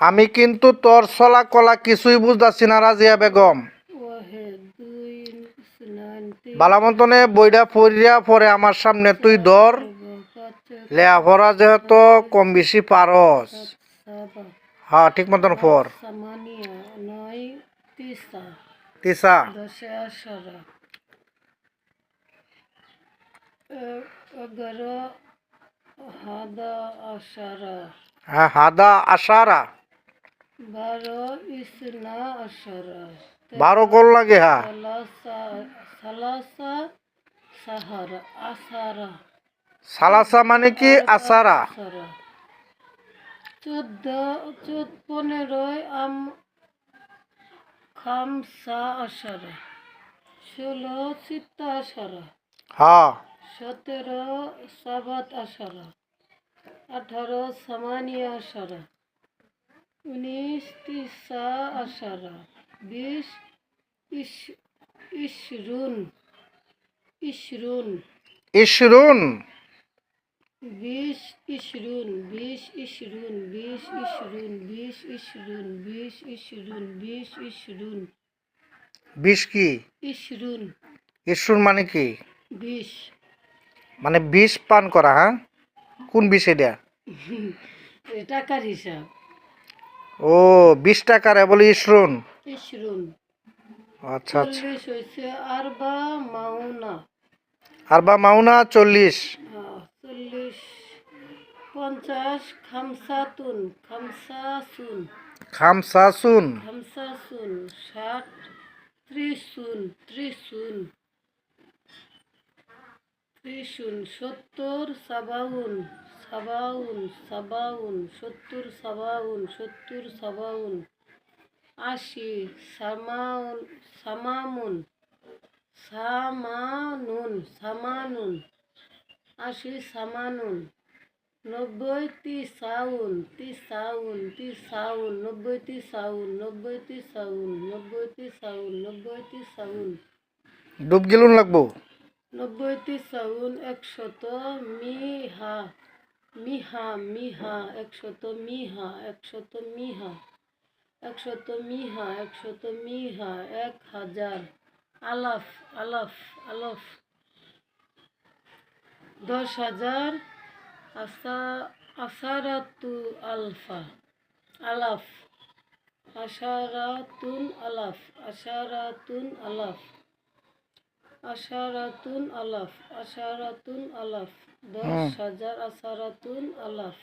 আমি কিন্তু তোর চলা কলা কিছুই বুঝতাছি না রাজিয়া বেগম। বালামন্তনে বইটা পড়িয়া পরে আমার সামনে তুই ধর লেখাপড়া যেহেতু কম বেশি পারস। হ্যাঁ ঠিক মতন পর। তিসা 11 হ্যাঁ হাদা আশারা 12 ইসনা আশারা 12 কল লাগে। হ্যাঁ সালাসা সাহারা আসারা সালাসা মানে কি আসারা। 15 খামসা আশারা 16 সিত্তা আশারা হ্যাঁ 17 সাবাত আশারা 18 সামানিয়া আশারা 19 তিসা আশারা 20 ইশরুন 20 কি ইশরুন মানে কি? 20 মানে 20 পান করা। হ্যাঁ কোন 20 এটা? টাকার হিসাব। ও 20 টাকার বলে ইশরুন। আচ্ছা আচ্ছা 40 হয়েছে আরবা মাউনা। আরবা মাউনা 40। 40 50 খামসাতুন খামসাসুন খামসাসুন 60 ত্রিশুন 70 সাবাউন 70 সাবাউন 80 সামানুন 80 সামানুন 90 তিসাউন 90 ডুব গেলুন লাগবো। 90 তিসাউন 100 মিহা 100 মিহা 1000 আলাফ 10,000 আসারাতু আলফা আলাফ আশারাতুন আলাফ 10,000 আসারাতুন আলাফ